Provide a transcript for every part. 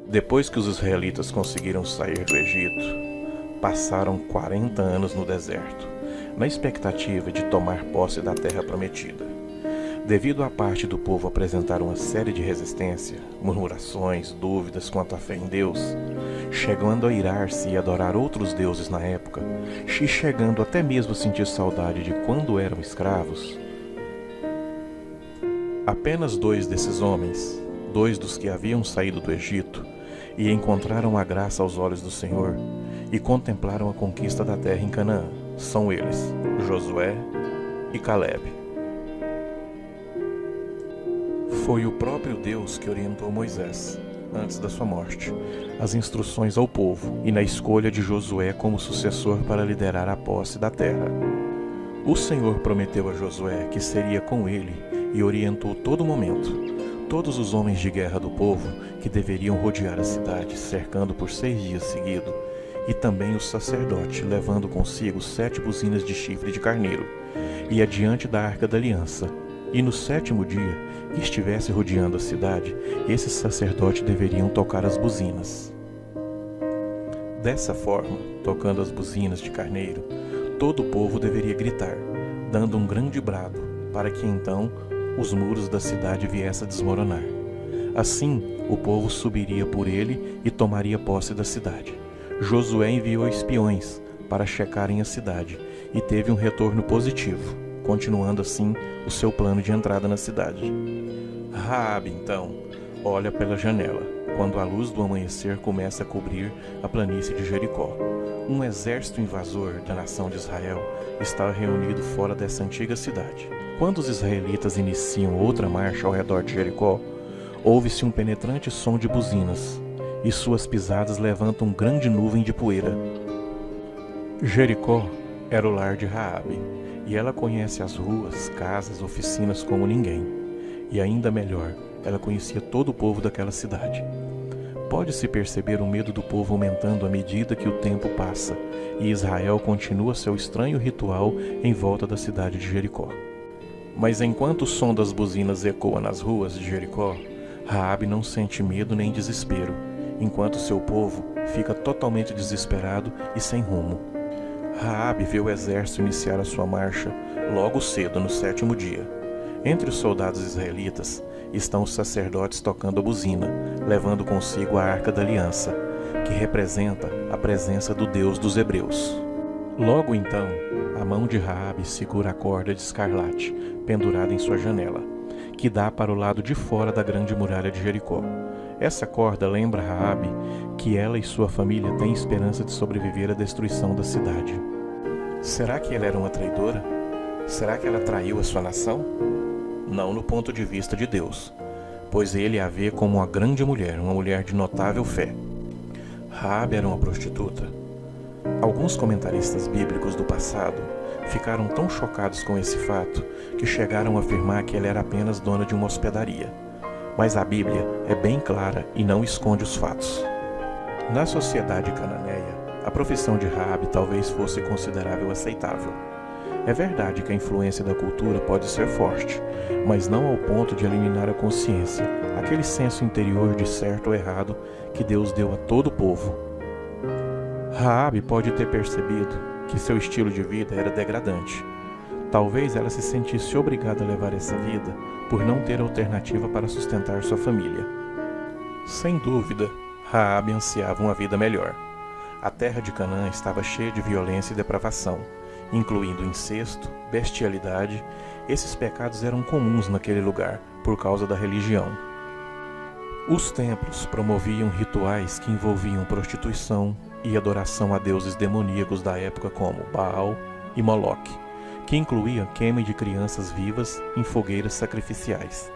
Depois que os israelitas conseguiram sair do Egito, passaram 40 anos no deserto, na expectativa de tomar posse da terra prometida. Devido à parte do povo apresentar uma série de resistência, murmurações, dúvidas quanto à fé em Deus, chegando a irar-se e adorar outros deuses na época, e chegando até mesmo a sentir saudade de quando eram escravos, apenas 2 desses homens, 2 dos que haviam saído do Egito, e encontraram a graça aos olhos do Senhor, e contemplaram a conquista da terra em Canaã, são eles, Josué e Caleb. Foi o próprio Deus que orientou Moisés, antes da sua morte, as instruções ao povo e na escolha de Josué como sucessor para liderar a posse da terra. O Senhor prometeu a Josué que seria com ele e orientou todo momento todos os homens de guerra do povo que deveriam rodear a cidade, cercando por 6 dias seguidos, e também o sacerdote, levando consigo 7 buzinas de chifre de carneiro, e adiante da arca da aliança. E no 7º dia, que estivesse rodeando a cidade, esses sacerdotes deveriam tocar as buzinas. Dessa forma, tocando as buzinas de carneiro, todo o povo deveria gritar, dando um grande brado, para que então os muros da cidade viessem a desmoronar. Assim, o povo subiria por ele e tomaria posse da cidade. Josué enviou espiões para checarem a cidade e teve um retorno positivo, continuando assim o seu plano de entrada na cidade. Raabe, então, olha pela janela, quando a luz do amanhecer começa a cobrir a planície de Jericó. Um exército invasor da nação de Israel estava reunido fora dessa antiga cidade. Quando os israelitas iniciam outra marcha ao redor de Jericó, ouve-se um penetrante som de buzinas, e suas pisadas levantam grande nuvem de poeira. Jericó era o lar de Raabe, e ela conhece as ruas, casas, oficinas como ninguém. E ainda melhor, ela conhecia todo o povo daquela cidade. Pode-se perceber o medo do povo aumentando à medida que o tempo passa, e Israel continua seu estranho ritual em volta da cidade de Jericó. Mas enquanto o som das buzinas ecoa nas ruas de Jericó, Raabe não sente medo nem desespero, enquanto seu povo fica totalmente desesperado e sem rumo. Raabe vê o exército iniciar a sua marcha logo cedo no 7º dia. Entre os soldados israelitas estão os sacerdotes tocando a buzina, levando consigo a Arca da Aliança, que representa a presença do Deus dos Hebreus. Logo então, a mão de Raabe segura a corda de escarlate pendurada em sua janela, que dá para o lado de fora da grande muralha de Jericó. Essa corda lembra Raabe que ela e sua família têm esperança de sobreviver à destruição da cidade. Será que ela era uma traidora? Será que ela traiu a sua nação? Não no ponto de vista de Deus, pois ele a vê como uma grande mulher, uma mulher de notável fé. Raabe era uma prostituta. Alguns comentaristas bíblicos do passado ficaram tão chocados com esse fato que chegaram a afirmar que ela era apenas dona de uma hospedaria. Mas a Bíblia é bem clara e não esconde os fatos. Na sociedade cananeia, a profissão de Raabe talvez fosse considerável aceitável. É verdade que a influência da cultura pode ser forte, mas não ao ponto de eliminar a consciência, aquele senso interior de certo ou errado que Deus deu a todo o povo. Raabe pode ter percebido que seu estilo de vida era degradante. Talvez ela se sentisse obrigada a levar essa vida por não ter alternativa para sustentar sua família. Sem dúvida, Raabe ansiava uma vida melhor. A terra de Canaã estava cheia de violência e depravação, incluindo incesto, bestialidade. Esses pecados eram comuns naquele lugar por causa da religião. Os templos promoviam rituais que envolviam prostituição e adoração a deuses demoníacos da época como Baal e Moloque, que incluía queima de crianças vivas em fogueiras sacrificiais.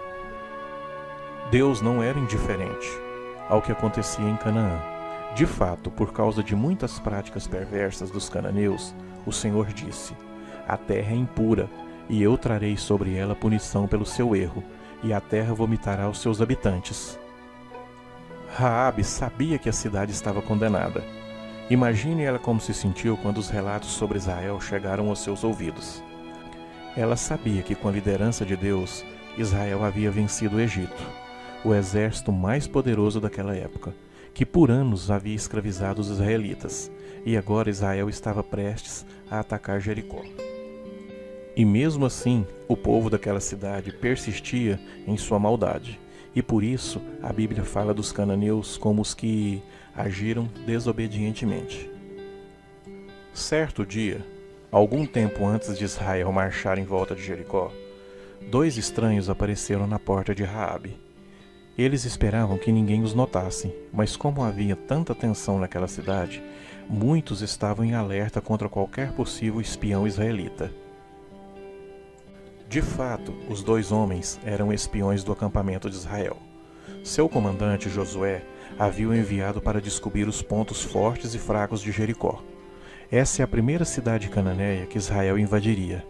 Deus não era indiferente ao que acontecia em Canaã. De fato, por causa de muitas práticas perversas dos cananeus, o Senhor disse: "A terra é impura, e eu trarei sobre ela punição pelo seu erro, e a terra vomitará os seus habitantes." Raabe sabia que a cidade estava condenada. Imagine ela como se sentiu quando os relatos sobre Israel chegaram aos seus ouvidos. Ela sabia que com a liderança de Deus, Israel havia vencido o Egito, o exército mais poderoso daquela época, que por anos havia escravizado os israelitas, e agora Israel estava prestes a atacar Jericó. E mesmo assim, o povo daquela cidade persistia em sua maldade, e por isso a Bíblia fala dos cananeus como os que agiram desobedientemente. Certo dia, algum tempo antes de Israel marchar em volta de Jericó, 2 estranhos apareceram na porta de Raabe. Eles esperavam que ninguém os notasse, mas como havia tanta tensão naquela cidade, muitos estavam em alerta contra qualquer possível espião israelita. De fato, os 2 homens eram espiões do acampamento de Israel. Seu comandante, Josué, havia o enviado para descobrir os pontos fortes e fracos de Jericó. Essa é a primeira cidade cananeia que Israel invadiria,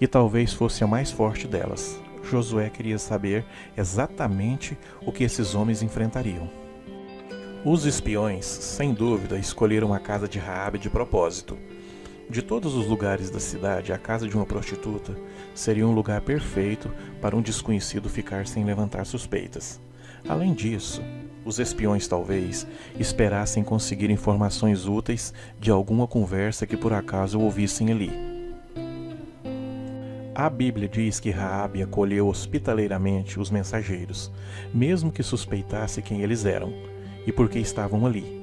e talvez fosse a mais forte delas. Josué queria saber exatamente o que esses homens enfrentariam. Os espiões, sem dúvida, escolheram a casa de Raabe de propósito. De todos os lugares da cidade, a casa de uma prostituta seria um lugar perfeito para um desconhecido ficar sem levantar suspeitas. Além disso, os espiões talvez esperassem conseguir informações úteis de alguma conversa que por acaso ouvissem ali. A Bíblia diz que Raabe acolheu hospitaleiramente os mensageiros, mesmo que suspeitasse quem eles eram e por que estavam ali.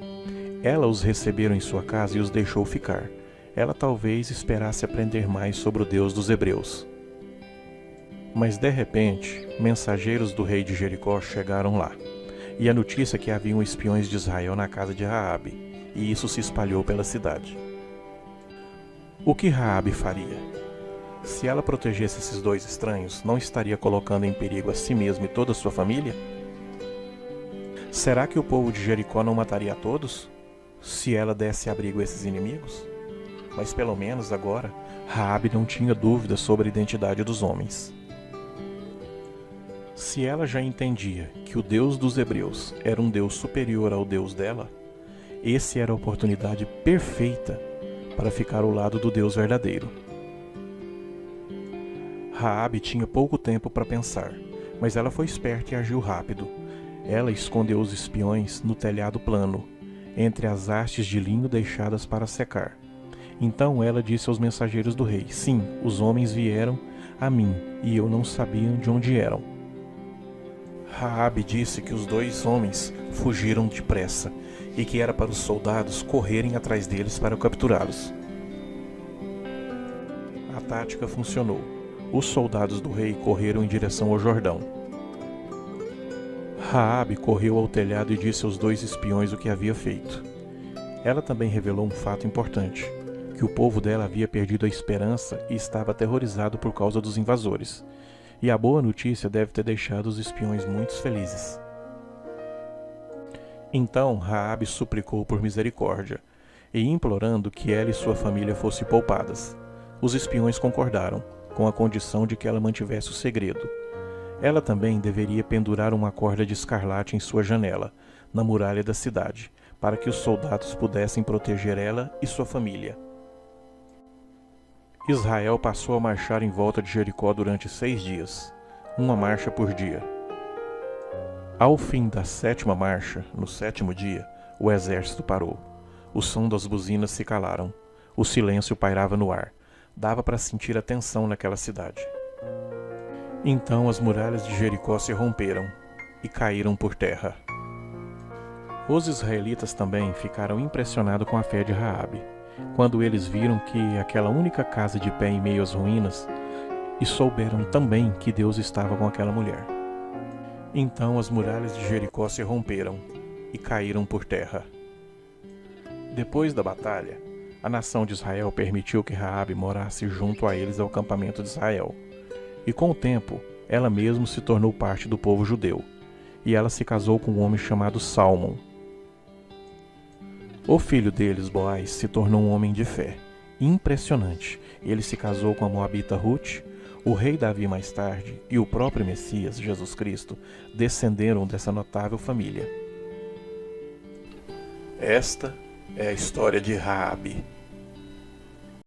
Ela os recebeu em sua casa e os deixou ficar. Ela talvez esperasse aprender mais sobre o Deus dos hebreus. Mas de repente, mensageiros do rei de Jericó chegaram lá, e a notícia é que haviam espiões de Israel na casa de Raabe, e isso se espalhou pela cidade. O que Raabe faria? Se ela protegesse esses 2 estranhos, não estaria colocando em perigo a si mesma e toda a sua família? Será que o povo de Jericó não mataria a todos, se ela desse abrigo a esses inimigos? Mas pelo menos agora, Raabe não tinha dúvida sobre a identidade dos homens. Se ela já entendia que o Deus dos hebreus era um Deus superior ao Deus dela, essa era a oportunidade perfeita para ficar ao lado do Deus verdadeiro. Raabe tinha pouco tempo para pensar, mas ela foi esperta e agiu rápido. Ela escondeu os espiões no telhado plano, entre as hastes de linho deixadas para secar. Então ela disse aos mensageiros do rei: sim, os homens vieram a mim, e eu não sabia de onde eram. Raabe disse que os 2 homens fugiram depressa, e que era para os soldados correrem atrás deles para capturá-los. A tática funcionou. Os soldados do rei correram em direção ao Jordão. Raabe correu ao telhado e disse aos 2 espiões o que havia feito. Ela também revelou um fato importante, que o povo dela havia perdido a esperança e estava aterrorizado por causa dos invasores. E a boa notícia deve ter deixado os espiões muito felizes. Então Raabe suplicou por misericórdia, e implorando que ela e sua família fossem poupadas. Os espiões concordaram, com a condição de que ela mantivesse o segredo. Ela também deveria pendurar uma corda de escarlate em sua janela, na muralha da cidade, para que os soldados pudessem proteger ela e sua família. Israel passou a marchar em volta de Jericó durante 6 dias, uma marcha por dia. Ao fim da 7ª marcha, no 7º dia, o exército parou. O som das buzinas se calaram. O silêncio pairava no ar. Dava para sentir a tensão naquela cidade. Então as muralhas de Jericó se romperam e caíram por terra. Os israelitas também ficaram impressionados com a fé de Raabe, quando eles viram que aquela única casa de pé em meio às ruínas, e souberam também que Deus estava com aquela mulher. Então as muralhas de Jericó se romperam e caíram por terra. Depois da batalha, a nação de Israel permitiu que Raabe morasse junto a eles ao acampamento de Israel. E com o tempo, ela mesma se tornou parte do povo judeu, e ela se casou com um homem chamado Salmon. O filho deles, Boaz, se tornou um homem de fé. Impressionante. Ele se casou com a moabita Ruth. O rei Davi mais tarde e o próprio Messias, Jesus Cristo, descenderam dessa notável família. Esta é a história de Raabe.